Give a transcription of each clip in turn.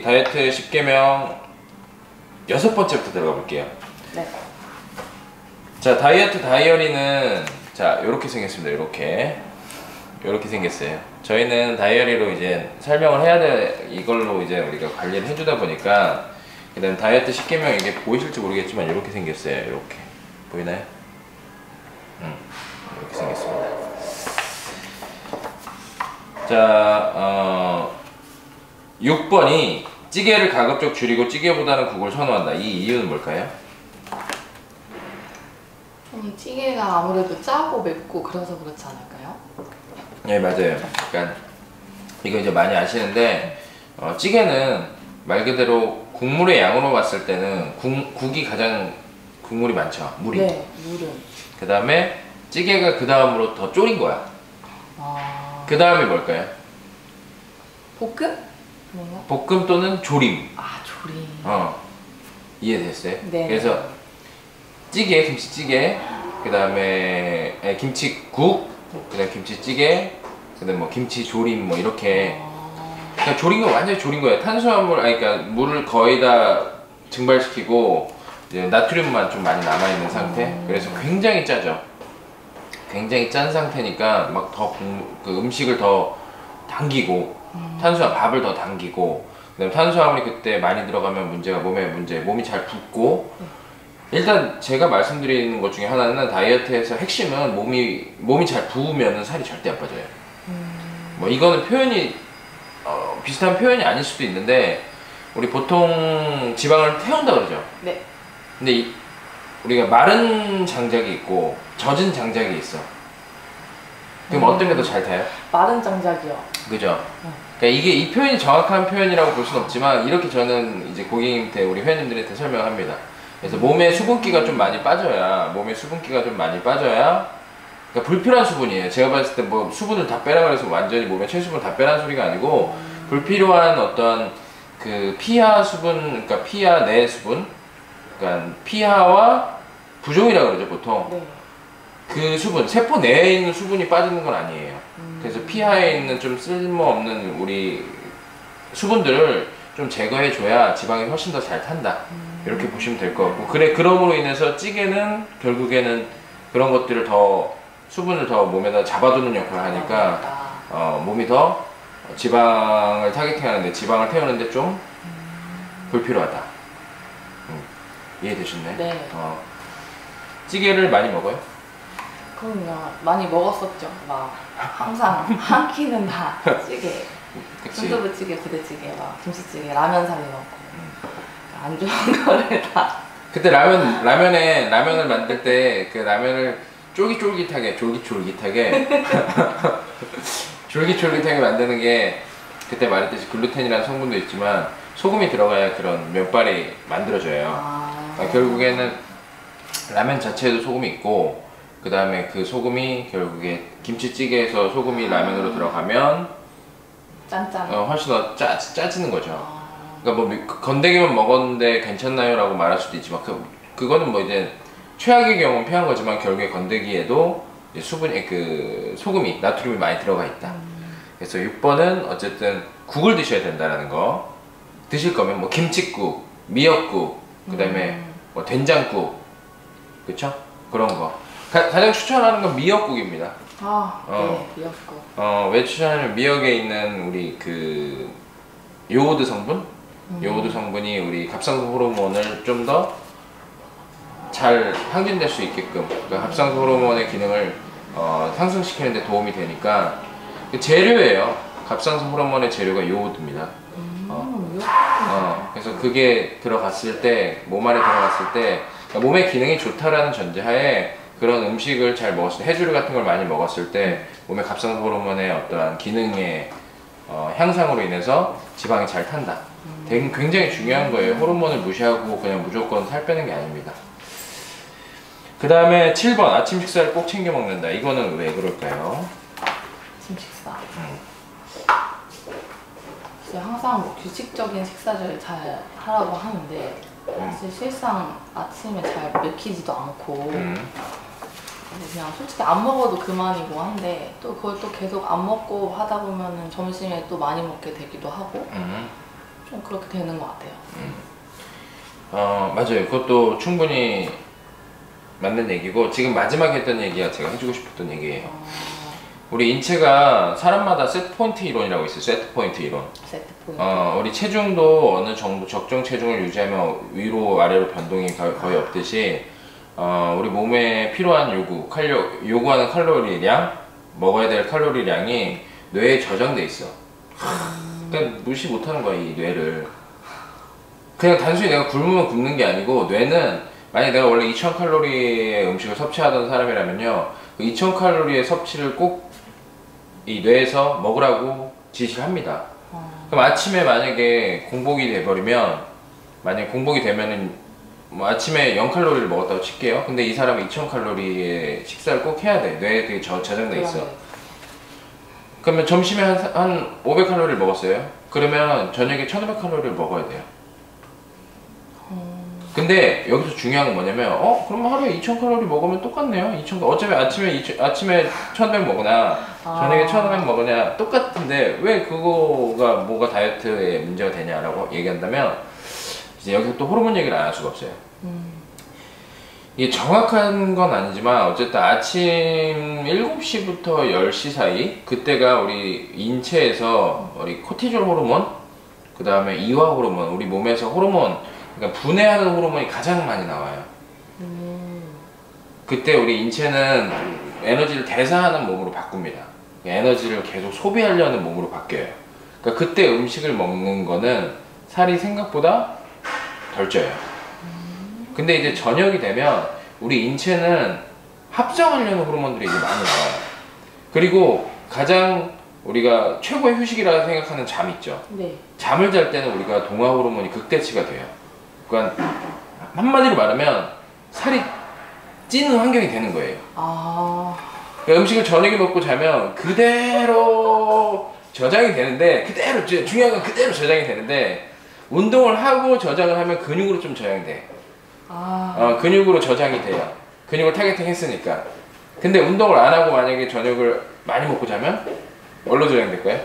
다이어트 10계명 6번째부터 들어가 볼게요. 네. 자, 다이어트 다이어리는 자, 요렇게 생겼습니다. 요렇게 생겼어요. 저희는 다이어리로 이제 설명을 해야 돼. 이걸로 이제 우리가 관리를 해주다 보니까 그 다음 다이어트 10계명 이게 보이실지 모르겠지만 이렇게 생겼어요. 이렇게 보이나요? 이렇게 생겼습니다. 자, 6번이 찌개를 가급적 줄이고 찌개보다는 국을 선호한다. 이 이유는 뭘까요? 좀 찌개가 아무래도 짜고 맵고 그래서 그렇지 않을까요? 네, 맞아요. 그러니까 이거 이제 많이 아시는데 찌개는 말 그대로 국물의 양으로 봤을 때는 국이 가장 국물이 많죠. 물이. 네, 물은. 그 다음에 찌개가 그 다음으로 더 졸인 거야. 그 다음이 뭘까요? 볶음? 뭔가? 볶음 또는 조림. 아, 조림. 이해됐어요? 네. 그래서 찌개, 김치찌개, 그 다음에 김치국, 그 다음에 김치찌개, 그 다음에 뭐 김치조림 뭐 이렇게. 그러니까 조린 거 완전히 조린 거예요. 탄수화물, 그러니까 물을 거의 다 증발시키고 이제 나트륨만 좀 많이 남아있는 상태. 그래서 굉장히 짜죠. 굉장히 짠 상태니까 막 더 그 음식을 더 당기고 밥을 더 당기고, 그다음에 탄수화물이 그때 많이 들어가면 몸이 잘 붓고. 일단 제가 말씀드리는 것 중에 하나는 다이어트에서 핵심은 몸이 잘 부으면 살이 절대 안 빠져요. 뭐 이거는 표현이 비슷한 표현이 아닐 수도 있는데 우리 보통 지방을 태운다 그러죠. 네. 근데 우리가 마른 장작이 있고 젖은 장작이 있어. 그럼 어떤 게 더 잘 타요? 마른 장작이요. 그죠? 그러니까 이게 이 표현이 정확한 표현이라고 볼 수는 없지만 이렇게 저는 이제 고객님한테 우리 회원님들한테 설명합니다. 그래서 몸에 수분기가 좀 많이 빠져야 그러니까 불필요한 수분이에요. 제가 봤을 때 뭐 수분을 다 빼라 그래서 완전히 몸에 체수분을 다 빼라는 소리가 아니고 불필요한 어떤 그 피하 수분, 그러니까 피하 내 수분, 그러니까 피하와 부종이라고 그러죠 보통. 네. 그 수분, 세포 내에 있는 수분이 빠지는 건 아니에요. 그래서 피하에 있는 좀 쓸모없는 우리 수분들을 좀 제거해 줘야 지방이 훨씬 더 잘 탄다. 이렇게 보시면 될 것 같고, 그럼으로 인해서 찌개는 결국에는 그런 것들을 수분을 더 몸에다 잡아두는 역할을 하니까 몸이 더 지방을 타겟팅하는데, 지방을 태우는데 좀 불필요하다. 이해되셨나요? 네. 찌개를 많이 먹어요? 그럼요. 많이 먹었었죠. 막 항상 한 끼는 다 찌개. 순두부찌개, 부대찌개, 막 김치찌개, 라면 사리 넣고 안 좋은 거를 다. 그때 라면을 만들 때 그 라면을 쫄깃쫄깃하게 만드는 게, 그때 말했듯이 글루텐이라는 성분도 있지만 소금이 들어가야 그런 면발이 만들어져요. 그러니까 결국에는 라면 자체에도 소금이 있고, 그 다음에 그 소금이 결국에 김치찌개에서 소금이 라면으로 들어가면 짠짠. 훨씬 더 짜지는 거죠. 그러니까 뭐 건더기만 먹었는데 괜찮나요? 라고 말할 수도 있지만 그거는 뭐 이제 최악의 경우는 피한 거지만 결국에 건더기에도 소금이, 나트륨이 많이 들어가 있다. 그래서 6번은 어쨌든 국을 드셔야 된다라는 거. 드실 거면 뭐 김칫국, 미역국, 그 다음에 뭐 된장국, 그쵸? 그런 거. 가장 추천하는 건 미역국입니다. 네, 미역국. 왜 추천하냐면 미역에 있는 우리 그 요오드 성분? 요오드 성분이 우리 갑상선 호르몬을 좀 더 잘 항진될 수 있게끔, 그러니까 갑상선 호르몬의 기능을 상승시키는 데 도움이 되니까. 재료예요. 갑상선 호르몬의 재료가 요오드입니다. 그래서 그게 들어갔을 때, 몸 안에 들어갔을 때, 그러니까 몸의 기능이 좋다라는 전제하에 그런 음식을 잘 먹었을 때, 해조류 같은 걸 많이 먹었을 때 몸의 갑상선 호르몬의 어떠한 기능의 향상으로 인해서 지방이 잘 탄다. 굉장히 중요한 거예요. 호르몬을 무시하고 그냥 무조건 살 빼는 게 아닙니다. 그 다음에 7번, 아침 식사를 꼭 챙겨 먹는다. 이거는 왜 그럴까요? 아침 식사. 항상 뭐 규칙적인 식사를 잘 하라고 하는데 사실 실상 아침에 잘 먹히지도 않고 그냥 솔직히 안 먹어도 그만이고 한데, 또 그걸 또 계속 안 먹고 하다 보면은 점심에 또 많이 먹게 되기도 하고 좀 좀 그렇게 되는 것 같아요. 맞아요. 그것도 충분히 맞는 얘기고, 지금 마지막에 했던 얘기가 제가 해주고 싶었던 얘기예요. 우리 인체가 사람마다 세트 포인트 이론이라고 있어요. 세트 포인트 이론. 세트 포인트. 우리 체중도 어느 정도 적정 체중을 유지하면 위로 아래로 변동이 거의 없듯이, 우리 몸에 필요한 요구하는 칼로리량, 먹어야 될 칼로리량이 뇌에 저장돼 있어. 그러니까 무시 못하는 거야, 이 뇌를. 그냥 단순히 내가 굶으면 굶는 게 아니고, 뇌는 만약에 내가 원래 2000칼로리의 음식을 섭취하던 사람이라면요, 그 2000칼로리의 섭취를 꼭 이 뇌에서 먹으라고 지시를 합니다. 그럼 아침에 만약에 공복이 돼버리면, 만약에 공복이 되면은 뭐 아침에 0칼로리를 먹었다고 칠게요. 근데 이 사람은 2000칼로리의 식사를 꼭 해야 돼. 뇌에 그게 저장돼 있어. 그러면 점심에 한 500칼로리를 먹었어요. 그러면 저녁에 1500칼로리를 먹어야 돼요. 근데 여기서 중요한 건 뭐냐면, 그러면 하루에 2000칼로리 먹으면 똑같네요. 2000, 어차피 아침에 1500 먹으나 저녁에 1500 먹으냐 똑같은데 왜 그거가 뭐가 다이어트에 문제가 되냐라고 얘기한다면, 이제 여기서 또 호르몬 얘기를 안 할 수가 없어요. 이게 정확한 건 아니지만 어쨌든 아침 7시부터 10시 사이, 그때가 우리 인체에서 우리 코티졸 호르몬, 그 다음에 이화 호르몬, 우리 몸에서 호르몬, 그러니까 분해하는 호르몬이 가장 많이 나와요. 그때 우리 인체는 에너지를 대사하는 몸으로 바꿉니다. 에너지를 계속 소비하려는 몸으로 바뀌어요. 그러니까 그때 음식을 먹는 거는 살이 생각보다 덜 쪄요. 근데 이제 저녁이 되면 우리 인체는 합성하려는 호르몬들이 이제 많이 나와요. 그리고 가장 우리가 최고의 휴식이라고 생각하는 잠 있죠. 네. 잠을 잘 때는 우리가 동화 호르몬이 극대치가 돼요. 그러니까 한마디로 말하면 살이 찌는 환경이 되는 거예요. 그러니까 음식을 저녁에 먹고 자면 그대로 저장이 되는데, 그대로 중요한 건 그대로 저장이 되는데, 운동을 하고 저장을 하면 근육으로 좀 저장이 돼. 근육으로 저장이 돼요. 근육을 타겟팅 했으니까. 근데 운동을 안 하고 만약에 저녁을 많이 먹고 자면 뭘로 저장될까요?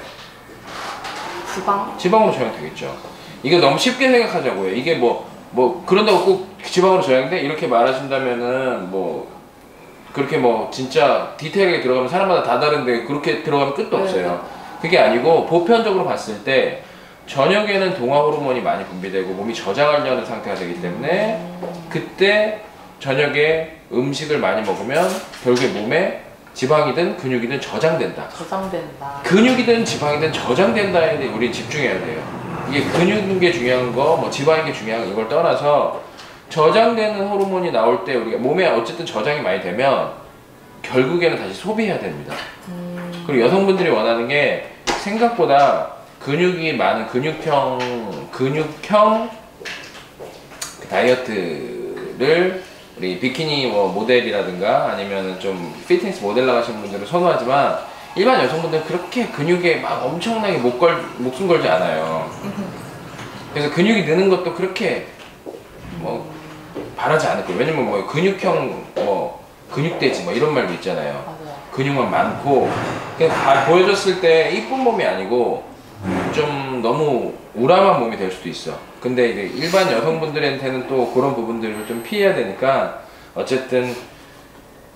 지방으로 저장되겠죠. 이거 너무 쉽게 생각하자고요. 이게 뭐 그런다고 꼭 지방으로 저장돼? 이렇게 말하신다면은 그렇게 진짜 디테일하게 들어가면 사람마다 다 다른데, 그렇게 들어가면 끝도 없어요. 그게 아니고 보편적으로 봤을 때 저녁에는 동화 호르몬이 많이 분비되고 몸이 저장하려는 상태가 되기 때문에, 그때 저녁에 음식을 많이 먹으면 결국에 몸에 지방이든 근육이든 저장된다. 근육이든 지방이든 저장된다에 대해 우리 집중해야 돼요. 이게 근육인 게 중요한 거, 지방인 게 중요한 거, 이걸 떠나서 저장되는 호르몬이 나올 때 우리가 몸에 어쨌든 저장이 많이 되면 결국에는 다시 소비해야 됩니다. 그리고 여성분들이 원하는 게 생각보다 근육이 많은 근육형 다이어트를 우리 비키니 모델이라든가 아니면 좀 피트니스 모델 나가시는 분들은 선호하지만, 일반 여성분들은 그렇게 근육에 막 엄청나게 목숨 걸지 않아요. 그래서 근육이 느는 것도 그렇게 바라지 않을 거예요. 왜냐면 근육형 근육돼지 이런 말도 있잖아요. 근육만 많고 그냥 다 보여줬을 때 이쁜 몸이 아니고 좀 너무 우람한 몸이 될 수도 있어. 근데 이제 일반 여성분들한테는 또 그런 부분들을 좀 피해야 되니까, 어쨌든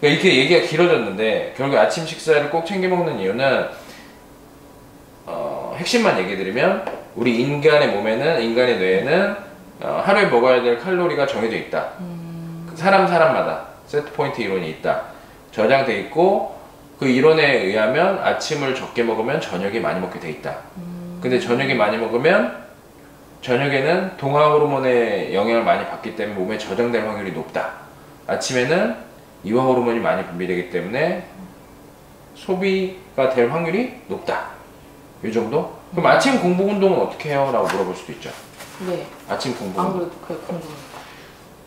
이렇게 얘기가 길어졌는데, 결국 아침 식사를 꼭 챙겨 먹는 이유는 핵심만 얘기 드리면, 우리 인간의 몸에는, 인간의 뇌에는 하루에 먹어야 될 칼로리가 정해져 있다. 사람마다 세트 포인트 이론이 있다. 저장돼 있고, 그 이론에 의하면 아침을 적게 먹으면 저녁에 많이 먹게 돼 있다. 근데 저녁에 많이 먹으면 저녁에는 동화 호르몬의 영향을 많이 받기 때문에 몸에 저장될 확률이 높다. 아침에는 이화 호르몬이 많이 분비되기 때문에 소비가 될 확률이 높다. 이 정도? 그럼 아침 공복 운동은 어떻게 해요? 라고 물어볼 수도 있죠. 네. 아침 공복 운동. 아무래도 그게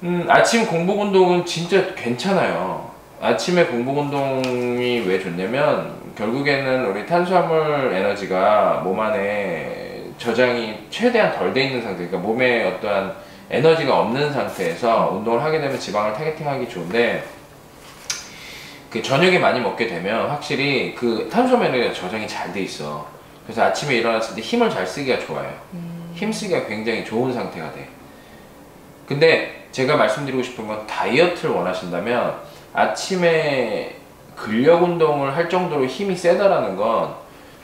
궁금해요. 아침 공복 운동은 진짜 괜찮아요. 아침에 공복 운동이 왜 좋냐면, 결국에는 우리 탄수화물 에너지가 몸 안에 저장이 최대한 덜 돼 있는 상태, 그러니까 몸에 어떠한 에너지가 없는 상태에서 운동을 하게 되면 지방을 타겟팅하기 좋은데, 그 저녁에 많이 먹게 되면 확실히 그 탄수화물 에너지가 저장이 잘 돼 있어. 그래서 아침에 일어났을 때 힘을 잘 쓰기가 좋아요. 힘쓰기가 굉장히 좋은 상태가 돼. 근데 제가 말씀드리고 싶은 건 다이어트를 원하신다면 아침에 근력 운동을 할 정도로 힘이 세다라는 건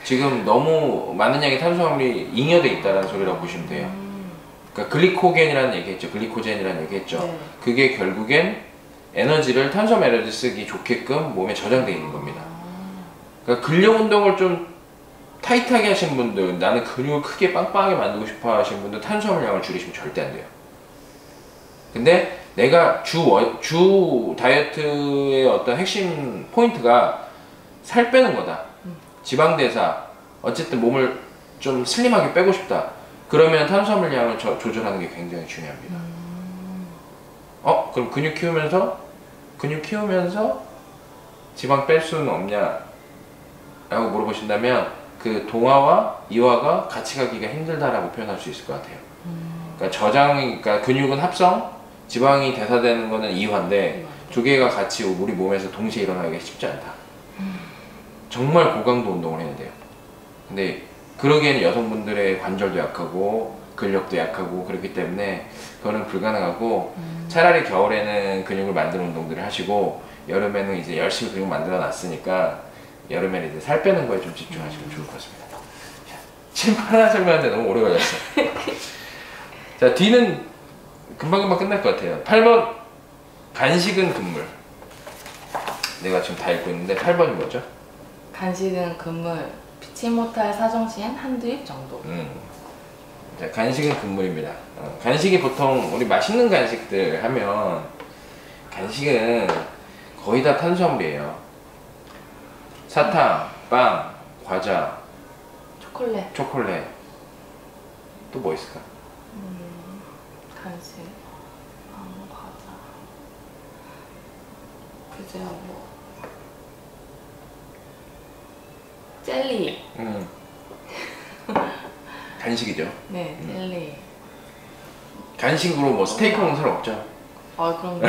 지금 너무 많은 양의 탄수화물이 잉여돼 있다는 소리라고 보시면 돼요. 그러니까 글리코겐이라는 얘기했죠. 글리코젠이라는 얘기했죠. 네. 그게 결국엔 에너지를 탄수화물 에너지 쓰기 좋게끔 몸에 저장되어 있는 겁니다. 그러니까 근력 운동을 좀 타이트하게 하시는 분들, 나는 근육을 크게 빵빵하게 만들고 싶어 하시는 분들 탄수화물 양을 줄이시면 절대 안 돼요. 근데 내가 주 다이어트의 어떤 핵심 포인트가 살 빼는 거다. 지방 대사, 어쨌든 몸을 좀 슬림하게 빼고 싶다. 그러면 탄수화물 양을 조절하는 게 굉장히 중요합니다. 그럼 근육 키우면서 지방 뺄 수는 없냐? 라고 물어보신다면 그 동화와 이화가 같이 가기가 힘들다라고 표현할 수 있을 것 같아요. 그러니까 근육은 합성, 지방이 대사되는 거는 이화인데 두 개가 같이 우리 몸에서 동시에 일어나기가 쉽지 않다. 정말 고강도 운동을 해야 돼요. 근데 그러기에는 여성분들의 관절도 약하고 근력도 약하고 그렇기 때문에 그거는 불가능하고 차라리 겨울에는 근육을 만드는 운동들을 하시고 여름에는 이제 열심히 근육 만들어 놨으니까 여름에는 이제 살 빼는 거에 좀 집중하시면 좋을 것 같습니다. 지금 하나 설명하는데 너무 오래 걸렸어. 자, D는 금방금방 끝날 것 같아요. 8번 간식은 금물. 내가 지금 다 읽고 있는데 8번이 뭐죠? 간식은 금물, 피치 못할 사정시엔 한두 입 정도. 자, 간식은 금물입니다. 간식이 보통 우리 맛있는 간식들 하면 간식은 거의 다 탄수화물이에요. 사탕, 빵, 과자, 초콜릿. 또 뭐 있을까? 간식, 빵, 과자. 그제야 뭐 젤리. 간식이죠. 네, 젤리. 간식으로 뭐 스테이크 먹는 사람 없죠? 아, 그럼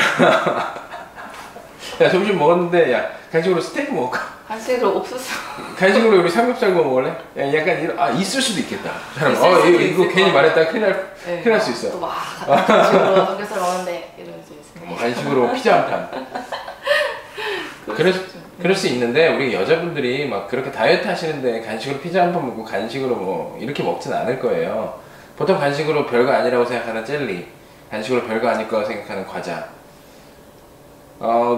야, 점심 먹었는데 야 간식으로 스테이크 먹을까? 간식으로 옥수수. 간식으로 우리 삼겹살 구워 먹을래? 야, 약간 이런 있을 수도 있겠다. 사람, 있을 수도 이거 있을 괜히 것 말했다 큰일 날 수 있어. 또막 간식으로 삼겹살 먹는데 이럴 수 있으네. 뭐 간식으로 피자 한 판. 그럴 수 있는데 우리 여자분들이 막 그렇게 다이어트 하시는데 간식으로 피자 한 판 먹고 간식으로 뭐 이렇게 먹진 않을 거예요. 보통 간식으로 별거 아니라고 생각하는 젤리, 간식으로 별거 아닐 거라고 생각하는 과자.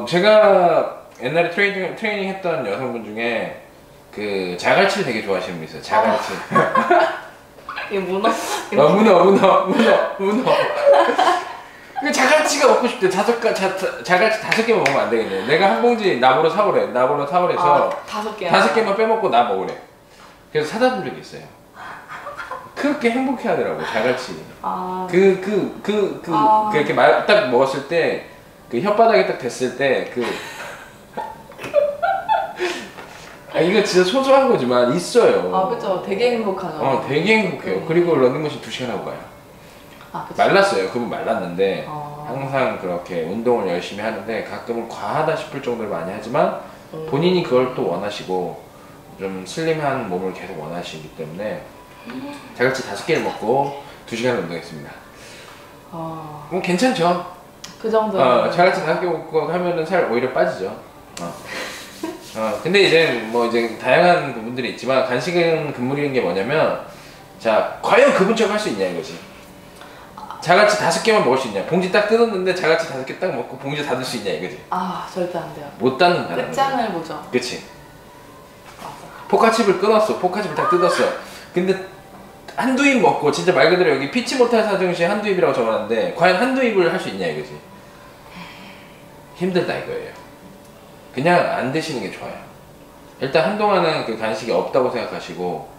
제가 옛날에 트레이닝 했던 여성분 중에 그 자갈치를 되게 좋아하시는 분 있어요. 자갈치. 이게 문어? 문어. 그 자갈치가 먹고 싶대. 자갈치 5개만 먹으면 안 되겠네. 내가 한 봉지 나보러 사오래. 사오래서 5개. 5개만 빼먹고 나 먹으래. 그래서 사다 준 적이 있어요. 그렇게 행복해 하더라고, 자갈치. 그렇게 딱 먹었을 때, 그 혓바닥에 딱 댔을 때, 이거 진짜 소소한 거지만 있어요. 그쵸. 되게 행복하죠. 되게 행복해요. 그리고 런닝머신 2시간 하고 가요. 그쵸. 말랐어요. 그분 말랐는데 항상 그렇게 운동을 열심히 하는데 가끔은 과하다 싶을 정도로 많이 하지만 본인이 그걸 또 원하시고 좀 슬림한 몸을 계속 원하시기 때문에 자갈치 5개를 먹고 2시간을 운동했습니다. 괜찮죠? 그 정도. 자갈치 5개 먹고 하면은 살 오히려 빠지죠. 근데 이제 다양한 부분들이 있지만 간식은 금물이는 게 뭐냐면, 자, 과연 그분처럼 할 수 있냐 이거지. 자갈치 5개만 먹을 수 있냐. 봉지 딱 뜯었는데 자갈치 5개 딱 먹고 봉지 닫을 수 있냐 이거지. 절대 안 돼요. 못 닫는다. 끝장을 보죠. 그치. 맞아. 포카칩을 끊었어. 포카칩을 딱 뜯었어. 근데 한두 입 먹고, 진짜 말 그대로 여기 피치 못할 사정시 한두 입이라고 적어놨는데 과연 한두 입을 할 수 있냐 이거지. 힘들다 이거예요. 그냥 안 드시는 게 좋아요. 일단 한동안은 그 간식이 없다고 생각하시고,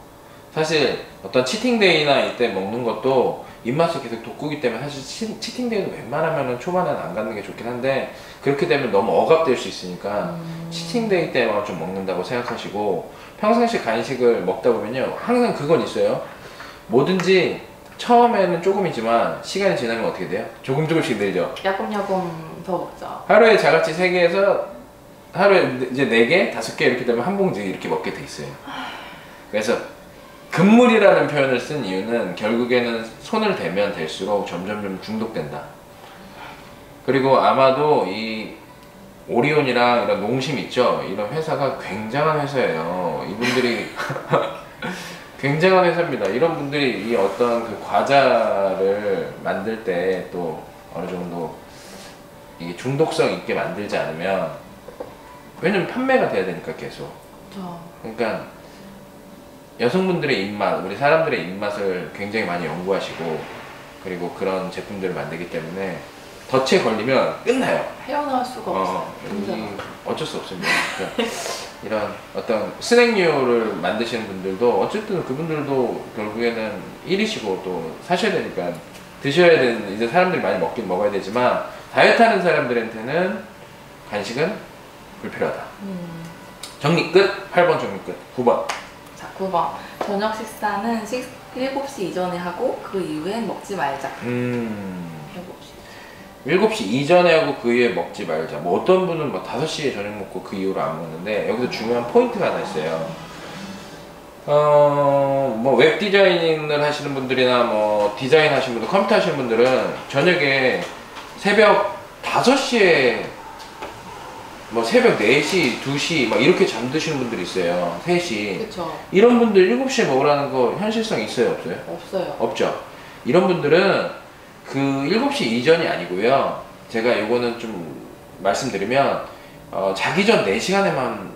사실 어떤 치팅데이나 이때 먹는 것도 입맛을 계속 돋구기 때문에 사실 치팅데이도 웬만하면 초반에는 안 갖는 게 좋긴 한데, 그렇게 되면 너무 억압될 수 있으니까 치팅데이 때만 좀 먹는다고 생각하시고, 평상시 간식을 먹다 보면요 항상 그건 있어요. 뭐든지 처음에는 조금이지만 시간이 지나면 어떻게 돼요? 조금씩 늘죠. 야금야금 더 먹죠. 하루에 자갈치 3개에서 하루에 이제 4개, 5개 이렇게 되면 한 봉지 이렇게 먹게 돼 있어요. 그래서 금물이라는 표현을 쓴 이유는 결국에는 손을 대면 될수록 점점 중독된다. 그리고 아마도 이 오리온이랑 이런 농심 있죠? 이런 회사가 굉장한 회사예요. 이분들이 굉장한 회사입니다. 이런 분들이 이 어떤 그 과자를 만들 때 또 어느 정도 이게 중독성 있게 만들지 않으면, 왜냐면 판매가 돼야 되니까 계속. 그러니까 여성분들의 입맛, 우리 사람들의 입맛을 굉장히 많이 연구하시고, 그리고 그런 제품들을 만들기 때문에 덫에 걸리면 끝나요. 헤어나올 수가 없어요. 어쩔 수 없습니다. 그러니까 이런 어떤 스낵류를 만드시는 분들도 어쨌든 그분들도 결국에는 일이시고 또 사셔야 되니까 드셔야 되는, 이제 사람들이 많이 먹긴 먹어야 되지만 다이어트 하는 사람들한테는 간식은 불필요하다. 정리 끝. 8번 정리 끝. 9번. 자, 9번. 저녁 식사는 7시 이전에 하고 그 이후엔 먹지 말자. 7시 이전에 하고 그 이후에 먹지 말자. 뭐 어떤 분은 뭐 5시에 저녁 먹고 그 이후로 안 먹는데, 여기서 중요한 포인트가 하나 있어요. 뭐 웹 디자인을 하시는 분들이나 뭐 디자인 하시는 분들, 컴퓨터 하시는 분들은 저녁에 새벽 5시에 뭐 새벽 4시, 2시 막 이렇게 잠드시는 분들이 있어요. 3시. 그쵸. 이런 분들 7시에 먹으라는 거 현실성 있어요, 없어요? 없어요. 없죠. 이런 분들은 그 7시 이전이 아니고요. 제가 요거는 좀 말씀드리면 자기 전 4시간에만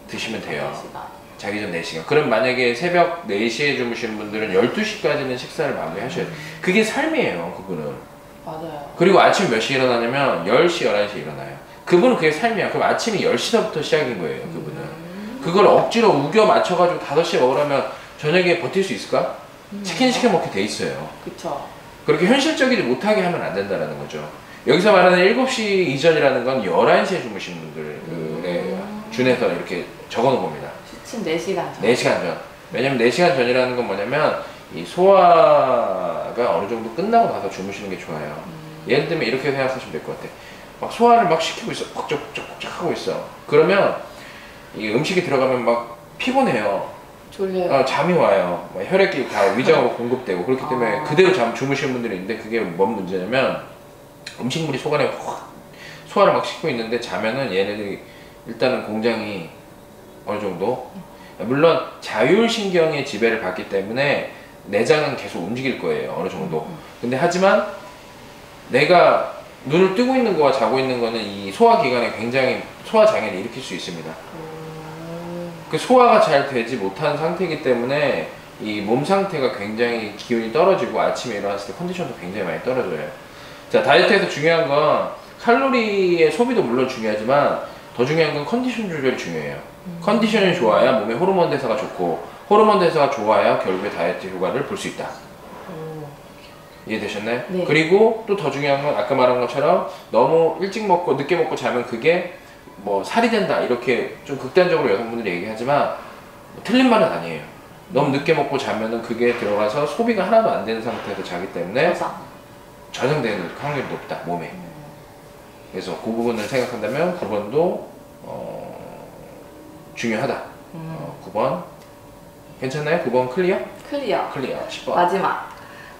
드시면 돼요. 4시간. 자기 전 4시간. 그럼 만약에 새벽 4시에 주무시는 분들은 12시까지는 식사를 마무리하셔야 돼요. 그게 삶이에요, 그분은. 맞아요. 그리고 아침 몇 시에 일어나냐면 10시, 11시에 일어나요. 그분은 그게 삶이야. 그럼 아침이 10시부터 시작인 거예요, 그분은. 그걸 억지로 우겨 맞춰가지고 5시에 먹으라면 저녁에 버틸 수 있을까? 치킨 시켜 먹게 돼 있어요. 그쵸. 그렇게 현실적이지 못하게 하면 안 된다는 거죠. 여기서 말하는 7시 이전이라는 건 11시에 주무신 분들에 준해서 이렇게 적어 놓은 겁니다. 취침 4시간 전. 4시간 전. 왜냐면 4시간 전이라는 건 뭐냐면 이 소화가 어느 정도 끝나고 나서 주무시는 게 좋아요. 예를 들면 이렇게 생각하시면 될 것 같아. 막 소화를 막 시키고 있어. 뻑적뻑적 하고 있어. 그러면 이 음식이 들어가면 막 피곤해요. 졸려요. 잠이 와요. 혈액이 다 위장으로 공급되고, 그렇기 때문에 그대로 주무시는 분들이 있는데, 그게 뭔 문제냐면 음식물이 속안에 확 소화를 막 시키고 있는데 자면은 얘네들이 일단은 공장이 어느 정도, 물론 자율신경의 지배를 받기 때문에 내장은 계속 움직일 거예요, 어느 정도. 근데 하지만 내가 눈을 뜨고 있는 거와 자고 있는 거는 이 소화기관에 굉장히 소화장애를 일으킬 수 있습니다. 그 소화가 잘 되지 못한 상태이기 때문에 이 몸 상태가 굉장히 기운이 떨어지고 아침에 일어났을 때 컨디션도 굉장히 많이 떨어져요. 자, 다이어트에서 중요한 건 칼로리의 소비도 물론 중요하지만 더 중요한 건 컨디션 조절이 중요해요. 컨디션이 좋아야 몸의 호르몬 대사가 좋고, 호르몬 대사가 좋아야 결국에 다이어트 효과를 볼 수 있다. 이해되셨나요? 네. 그리고 또 더 중요한 건 아까 말한 것처럼 너무 일찍 먹고 늦게 먹고 자면 그게 뭐 살이 된다 이렇게 좀 극단적으로 여성분들이 얘기하지만 틀린 말은 아니에요. 너무 늦게 먹고 자면은 그게 들어가서 소비가 하나도 안 되는 상태에서 자기 때문에 저장되는 확률이 높다, 몸에. 그래서 그 부분을 생각한다면 9번도 중요하다. 9번 괜찮나요? 9번 클리어? 클리어. 10번 마지막.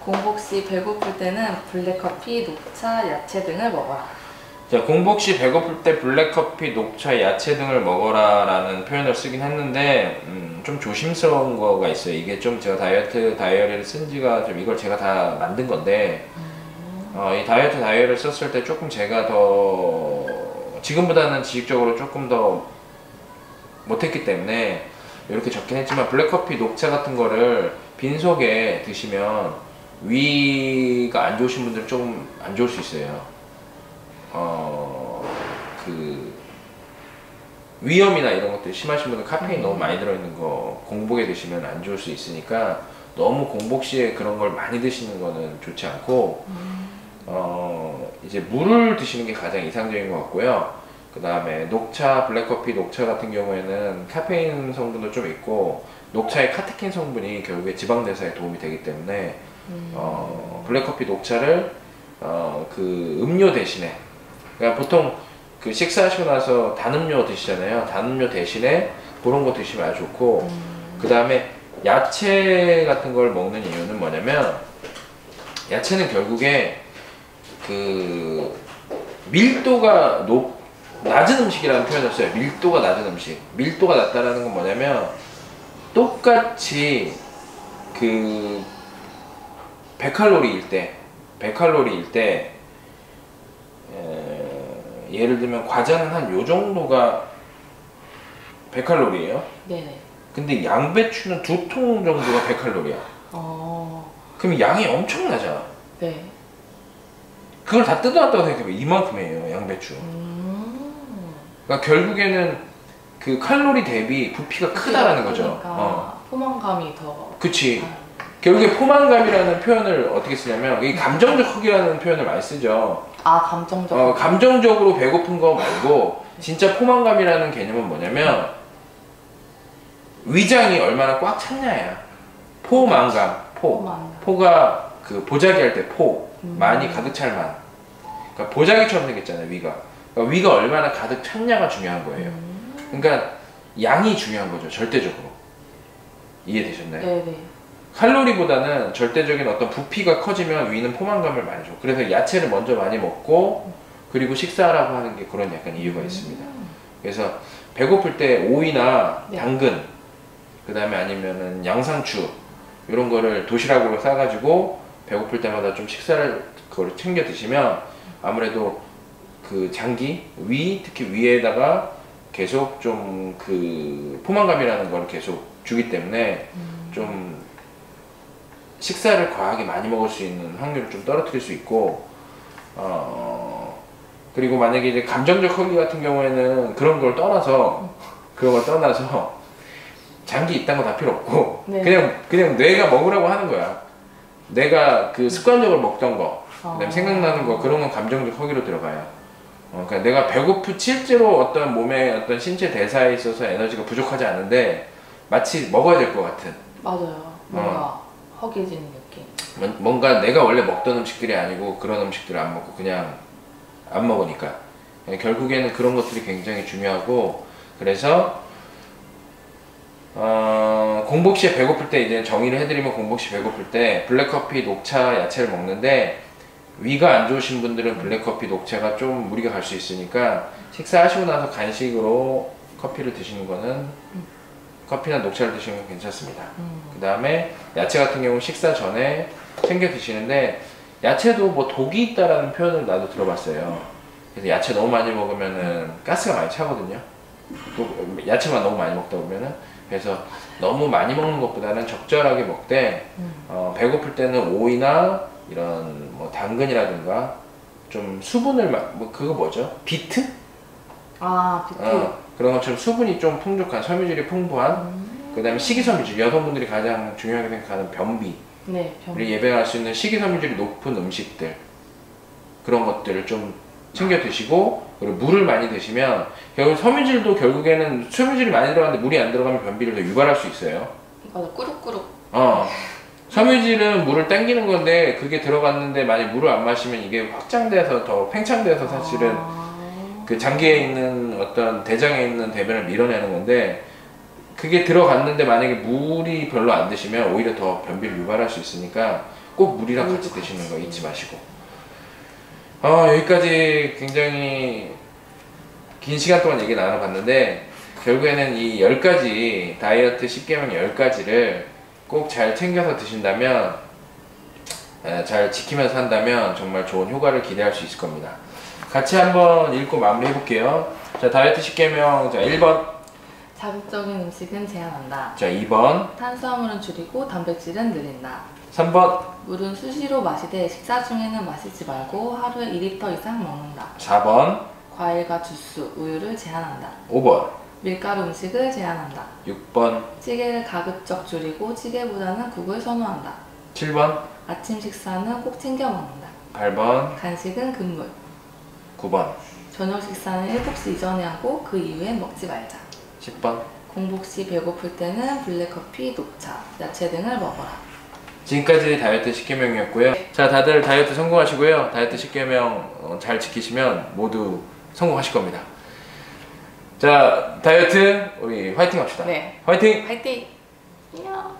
공복 시 배고플 때는 블랙커피, 녹차, 야채 등을 먹어라. 자, 공복 시 배고플 때 블랙커피, 녹차, 야채 등을 먹어라 라는 표현을 쓰긴 했는데 좀 조심스러운 거가 있어요. 이게 좀 제가 다이어트 다이어리를 쓴 지가 좀, 이걸 제가 다 만든 건데 이 다이어트 다이어리를 썼을 때 조금 제가 더 지금보다는 지식적으로 조금 더 못했기 때문에 이렇게 적긴 했지만, 블랙커피, 녹차 같은 거를 빈속에 드시면 위가 안 좋으신 분들은 좀 안 좋을 수 있어요. 그 위염이나 이런 것들 심하신 분들 카페인 너무 많이 들어있는 거 공복에 드시면 안 좋을 수 있으니까 너무 공복 시에 그런 걸 많이 드시는 거는 좋지 않고 이제 물을 드시는 게 가장 이상적인 것 같고요. 그 다음에 녹차, 블랙커피, 녹차 같은 경우에는 카페인 성분도 좀 있고, 녹차의 카테킨 성분이 결국에 지방 대사에 도움이 되기 때문에 블랙커피, 녹차를 그 음료 대신에, 그러니까 보통 그 식사하시고 나서 단음료 드시잖아요. 단음료 대신에 그런 거 드시면 아주 좋고, 그 다음에 야채 같은 걸 먹는 이유는 뭐냐면 야채는 결국에 그 밀도가 낮은 음식이라는 표현을 써요. 밀도가 낮은 음식. 밀도가 낮다라는 건 뭐냐면 똑같이 그 100칼로리일 때 예를 들면 과자는 한 요 정도가 100칼로리예요. 네네. 근데 양배추는 2통 정도가 100칼로리야. 그럼 양이 엄청나잖아. 네. 그걸 다 뜯어놨다고 생각해보면 이만큼이에요, 양배추. 그러니까 결국에는 그 칼로리 대비 부피가 크다라는 거죠. 그러니까 포만감이 더. 그치. 결국에 포만감이라는 표현을 어떻게 쓰냐면 이 감정적 크기라는 표현을 많이 쓰죠. 감정적. 감정적으로 배고픈 거 말고 진짜 포만감이라는 개념은 뭐냐면 위장이 얼마나 꽉 찼냐야. 포만감. 포가 그 보자기 할 때 많이 가득 찰 만. 그러니까 보자기처럼 생겼잖아요, 위가. 그러니까 위가 얼마나 가득 찼냐가 중요한 거예요. 그러니까 양이 중요한 거죠, 절대적으로. 이해되셨나요? 네네. 칼로리보다는 절대적인 어떤 부피가 커지면 위는 포만감을 많이 줘. 그래서 야채를 먼저 많이 먹고 그리고 식사하라고 하는 게 그런 약간 이유가 있습니다. 그래서 배고플 때 오이나 네. 당근, 그 다음에 아니면은 양상추 이런 거를 도시락으로 싸가지고 배고플 때마다 좀 식사를 그걸 챙겨 드시면 아무래도 그 장기, 특히 위에다가 계속 좀 그 포만감이라는 걸 계속 주기 때문에 좀 식사를 과하게 많이 먹을 수 있는 확률을 좀 떨어뜨릴 수 있고, 그리고 만약에 이제 감정적 허기 같은 경우에는 그런 걸 떠나서 장기 있다는 거 다 필요 없고, 네. 그냥 뇌가 먹으라고 하는 거야. 내가 그 습관적으로 먹던 거, 그다음에 생각나는 거, 그런 건 감정적 허기로 들어가요. 그러니까 내가 실제로 어떤 몸의 어떤 신체 대사에 있어서 에너지가 부족하지 않은데 마치 먹어야 될 것 같은. 맞아요. 뭔가 허기지는 느낌. 뭔가 내가 원래 먹던 음식들이 아니고 그런 음식들을 안 먹고 그냥 안 먹으니까. 결국에는 그런 것들이 굉장히 중요하고, 그래서 공복 시에 배고플 때 이제 정의를 해드리면, 공복 시 배고플 때 블랙커피, 녹차, 야채를 먹는데 위가 안 좋으신 분들은 블랙커피, 녹차가 좀 무리가 갈 수 있으니까 식사하시고 나서 간식으로 커피를 드시는 거는 커피나 녹차를 드시는 건 괜찮습니다. 그 다음에 야채 같은 경우는 식사 전에 챙겨 드시는데, 야채도 뭐 독이 있다라는 표현을 나도 들어봤어요. 그래서 야채 너무 많이 먹으면은 가스가 많이 차거든요. 또 야채만 너무 많이 먹다 보면은. 그래서 너무 많이 먹는 것보다는 적절하게 먹되, 배고플 때는 오이나 이런 뭐 당근이라든가 좀 수분을 뭐 그거 뭐죠? 비트? 비트. 그런 것처럼 수분이 좀 풍족한, 섬유질이 풍부한, 그 다음에 식이섬유질, 여성분들이 가장 중요하게 생각하는 변비를 네, 예방할 수 있는 식이섬유질이 높은 음식들, 그런 것들을 좀 챙겨 드시고, 그리고 물을 많이 드시면 결국 섬유질도 결국에는 섬유질이 많이 들어가는데 물이 안 들어가면 변비를 더 유발할 수 있어요. 맞아, 꾸룩꾸룩. 섬유질은 물을 당기는 건데 그게 들어갔는데 만약 물을 안 마시면 이게 확장돼서 더 팽창돼서 사실은 그 장기에 있는 어떤 대장에 있는 대변을 밀어내는 건데, 그게 들어갔는데 만약에 물이 별로 안 드시면 오히려 더 변비를 유발할 수 있으니까 꼭 물이랑 같이 드시는 거 잊지 마시고. 여기까지 굉장히 긴 시간 동안 얘기 나눠봤는데, 결국에는 이 10가지 다이어트 10계명 10가지를 꼭 잘 챙겨서 드신다면, 잘 지키면서 한다면 정말 좋은 효과를 기대할 수 있을 겁니다. 같이 한번 읽고 마무리 해볼게요. 자, 다이어트 10계명. 자, 1번. 자극적인 음식은 제한한다. 자, 2번. 탄수화물은 줄이고 단백질은 늘린다. 3번. 물은 수시로 마시되 식사 중에는 마시지 말고 하루에 2리터 이상 먹는다. 4번. 과일과 주스, 우유를 제한한다. 5번. 밀가루 음식을 제한한다. 6번. 찌개를 가급적 줄이고 찌개보다는 국을 선호한다. 7번. 아침 식사는 꼭 챙겨 먹는다. 8번. 간식은 금물. 9번. 저녁 식사는 7시 이전에 하고 그 이후엔 먹지 말자. 10번. 공복 시 배고플 때는 블랙커피, 녹차, 야채 등을 먹어라. 지금까지 다이어트 10계명이었고요. 자, 다들 다이어트 성공하시고요. 다이어트 10계명 잘 지키시면 모두 성공하실 겁니다. 자, 다이어트 우리 화이팅 합시다. 네. 화이팅! 화이팅! 이야.